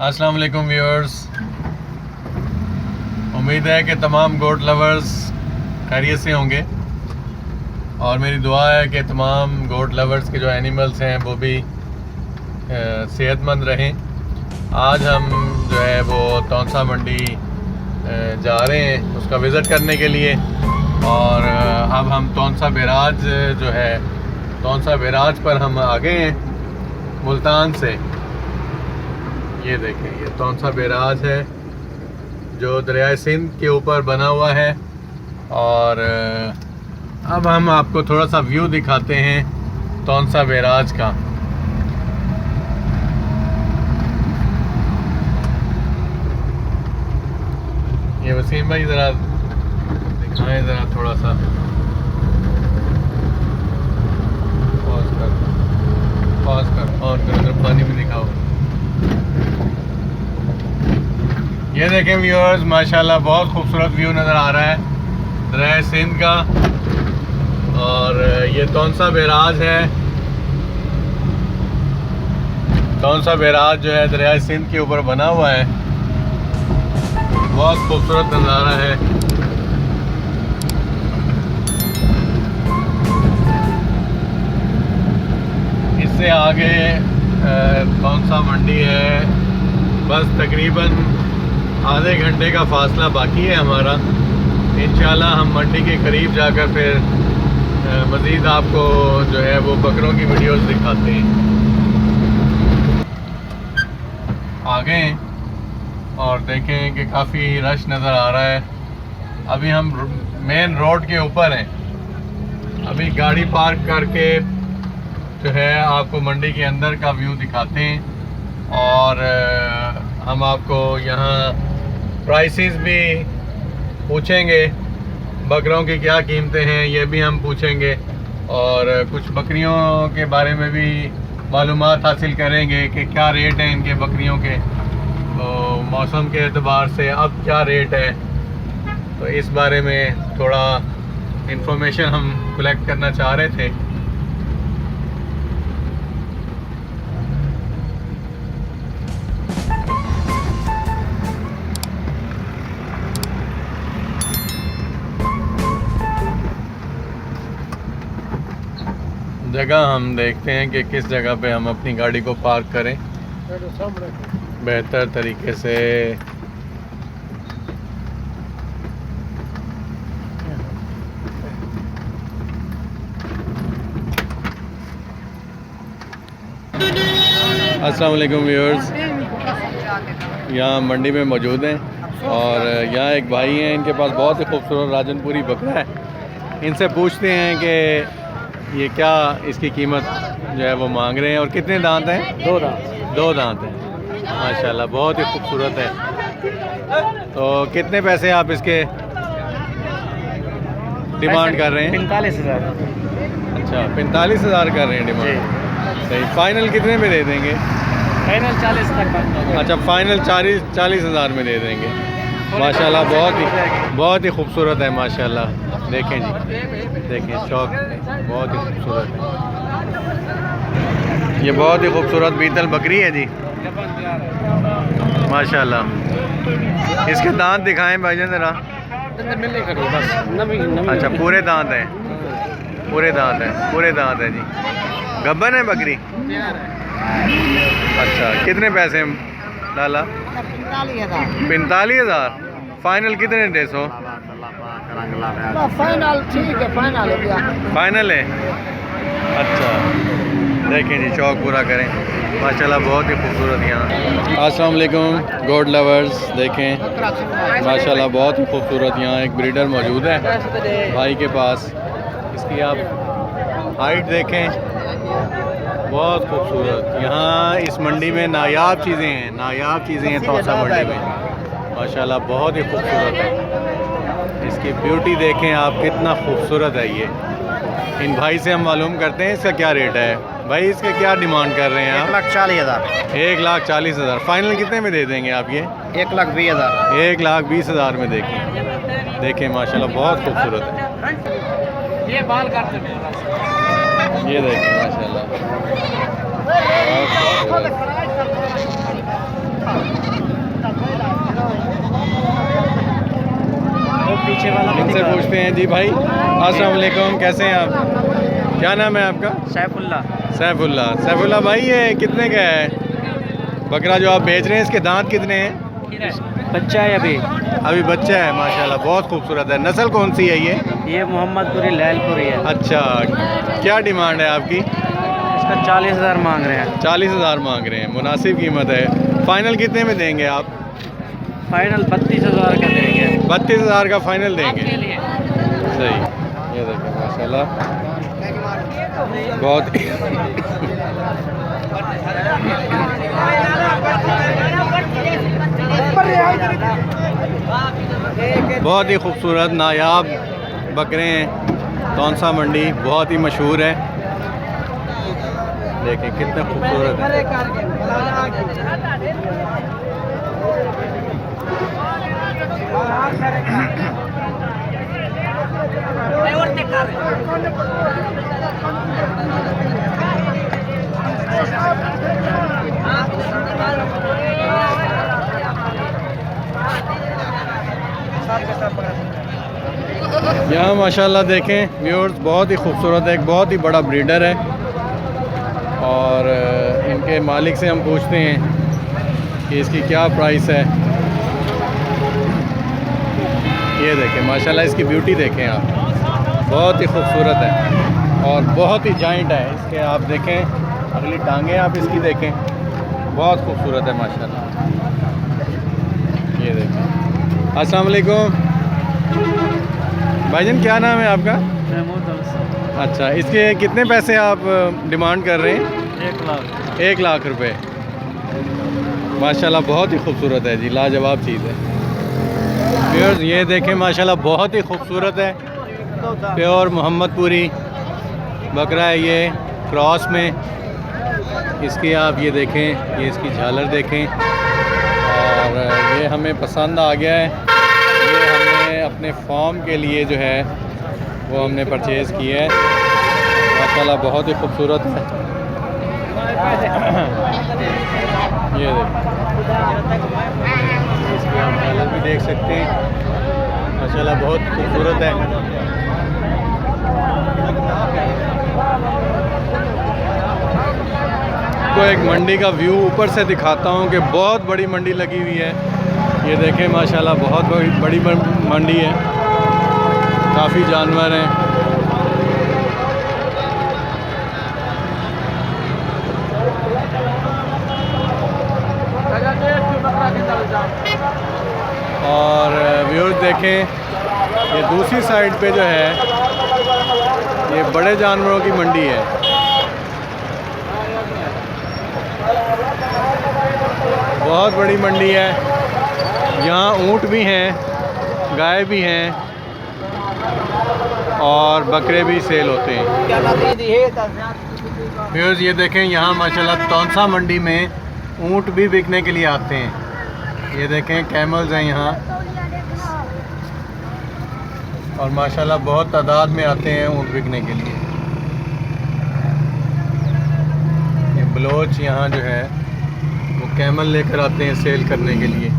अस्सलाम वालेकुम व्यूअर्स। उम्मीद है कि तमाम गोट लवर्स खैरियत से होंगे और मेरी दुआ है कि तमाम गोट लवर्स के जो एनिमल्स हैं वो भी सेहतमंद रहें। आज हम जो है वो तौनसा मंडी जा रहे हैं उसका विज़िट करने के लिए। और अब हम तौनसा बैराज जो है तौनसा बैराज पर हम आ गए हैं मुल्तान से। ये देखें, ये तौनसा बैराज है जो दरियाए सिंध के ऊपर बना हुआ है। और अब हम आपको थोड़ा सा व्यू दिखाते हैं तौनसा बैराज का। ये वसीम भाई ज़रा दिखाएं, ज़रा थोड़ा सा पॉज कर ऑन कर, इधर पानी में दिखाओ। ये देखें व्यूअर्स, माशाल्लाह बहुत खूबसूरत व्यू नज़र आ रहा है दरियाए सिंध का। और ये तौनसा बैराज है। तौनसा बैराज जो है दरियाए सिंध के ऊपर बना हुआ है। बहुत खूबसूरत नज़ारा है। इससे आगे तौनसा मंडी है, बस तकरीबन आधे घंटे का फासला बाकी है हमारा। इंशाल्लाह हम मंडी के करीब जाकर फिर मज़ीद आपको जो है वो बकरों की वीडियोस दिखाते हैं। आ गए और देखें कि काफ़ी रश नज़र आ रहा है। अभी हम मेन रोड के ऊपर हैं। अभी गाड़ी पार्क करके जो है आपको मंडी के अंदर का व्यू दिखाते हैं। और हम आपको यहाँ प्राइसेस भी पूछेंगे, बकरों की क्या कीमतें हैं ये भी हम पूछेंगे। और कुछ बकरियों के बारे में भी मालूमात हासिल करेंगे कि क्या रेट हैं इनके बकरियों के, तो मौसम के एतबार से अब क्या रेट है। तो इस बारे में थोड़ा इंफॉर्मेशन हम कलेक्ट करना चाह रहे थे। जगह हम देखते हैं कि किस जगह पे हम अपनी गाड़ी को पार्क करें बेहतर तरीके से। अस्सलाम वालेकुम व्यूअर्स, यहाँ मंडी में मौजूद हैं और यहाँ एक भाई हैं, इनके पास बहुत ही खूबसूरत राजनपुरी बकरा है। इनसे पूछते हैं कि ये क्या इसकी कीमत जो है वो मांग रहे हैं और कितने दांत हैं। दो दांत हैं माशाल्लाह, बहुत ही खूबसूरत है। तो कितने पैसे आप इसके डिमांड कर रहे हैं? 45,000। अच्छा, 45,000 कर रहे हैं डिमांड। सही, फाइनल कितने में दे देंगे? फाइनल 40 तक। अच्छा, फाइनल 40,000 में दे देंगे। माशाल्लाह बहुत ही खूबसूरत है माशाल्लाह। देखें जी, देखें शौक बहुत ही खूबसूरत है। ये बहुत ही खूबसूरत बीतल बकरी है जी माशाल्लाह। इसके दांत दिखाएं भाईजान ज़रा। अच्छा, पूरे दांत हैं, पूरे दांत हैं, पूरे दांत हैं जी। गब्बन है बकरी। अच्छा, कितने पैसे डाला? 45,000। फाइनल कितने दे सो? फाइनल ठीक है, फाइनल हो गया। फाइनल है। अच्छा, देखें जी, शौक पूरा करें माशाल्लाह, बहुत ही खूबसूरत यहाँ। अस्सलाम वालेकुम गोट लवर्स, देखें माशाल्लाह बहुत ही खूबसूरत यहाँ एक ब्रीडर मौजूद है भाई के पास। इसकी आप हाइट देखें, बहुत खूबसूरत। यहाँ इस मंडी में नायाब चीज़ें हैं, नायाब चीज़ें हैं तौनसा मंडी में माशाल्लाह, बहुत ही खूबसूरत है। इसकी ब्यूटी देखें आप, कितना खूबसूरत है ये। इन भाई से हम मालूम करते हैं इसका क्या रेट है। भाई इसका क्या डिमांड कर रहे हैं आप? 1,40,000। 1,40,000। फाइनल कितने में दे देंगे आप ये? 1,20,000। 1,20,000 में देखें, देखें माशाल्लाह बहुत खूबसूरत है। ये बाल काट देंगे, ये देखें माशाल्लाह बहुत खूबसूरत। पीछे वाला भी इनसे दिखा। पूछते हैं। जी भाई अस्सलाम वालेकुम, कैसे हैं आप? क्या नाम है आपका? सैफुल्ला। सैफुल्ला भाई, ये कितने का है बकरा जो आप बेच रहे हैं? इसके दांत कितने हैं? बच्चा है अभी। अभी बच्चा है, माशाल्लाह बहुत खूबसूरत है। नस्ल कौन सी है ये मोहम्मदपुरी लैलपुरी है। अच्छा, क्या डिमांड है आपकी? इसका 40,000 मांग रहे हैं। 40,000 मांग रहे हैं, मुनासिब कीमत है। फाइनल कितने में देंगे आप? फाइनल 32,000 का देंगे। 32,000 का फाइनल देंगे। सही। ये देखें माशाल्लाह बहुत बहुत ही खूबसूरत नायाब बकरे हैं। तौनसा मंडी बहुत ही मशहूर है। देखें कितने खूबसूरत है। यहाँ माशाल्लाह देखें व्यूअर्स, बहुत ही खूबसूरत है। एक बहुत ही बड़ा ब्रीडर है और इनके मालिक से हम पूछते हैं कि इसकी क्या प्राइस है। ये देखें माशाल्लाह, इसकी ब्यूटी देखें आप, बहुत ही खूबसूरत है और बहुत ही जाइंट है। इसके आप देखें अगली टांगें आप इसकी देखें, बहुत खूबसूरत है माशाल्लाह। ये देखें। अस्सलाम वालेकुम भाईजान, क्या नाम है आपका? अच्छा, इसके कितने पैसे आप डिमांड कर रहे हैं? 1 लाख। 1 लाख रुपए। माशाल्लाह बहुत ही खूबसूरत है जी, लाजवाब चीज़ है। व्यूअर्स ये देखें माशाल्लाह बहुत ही खूबसूरत है। प्योर मोहम्मदपुरी बकरा है ये, क्रॉस में। इसकी आप ये देखें, ये इसकी झालर देखें और ये हमें पसंद आ गया है। ये हमने अपने फार्म के लिए जो है वो हमने परचेज़ किया है। माशाल्लाह बहुत ही खूबसूरत है। ये देखें, इसकी आप झालर भी देख सकते हैं। माशाल्लाह बहुत खूबसूरत है। तो एक मंडी का व्यू ऊपर से दिखाता हूँ कि बहुत बड़ी मंडी लगी हुई है। ये देखें माशाल्लाह बहुत बड़ी मंडी है, काफ़ी जानवर हैं। और व्यूअर्स देखें, ये दूसरी साइड पे जो है ये बड़े जानवरों की मंडी है। बहुत बड़ी मंडी है। यहाँ ऊँट भी हैं, गाय भी हैं और बकरे भी सेल होते हैं। व्यूअर्स ये देखें, यहाँ माशाल्लाह तौनसा मंडी में ऊँट भी बिकने के लिए आते हैं। ये देखें कैमल्स हैं यहाँ और माशाल्लाह बहुत तादाद में आते हैं ऊँट बिकने के लिए। ये बलोच यहाँ जो है वो कैमल लेकर आते हैं सेल करने के लिए।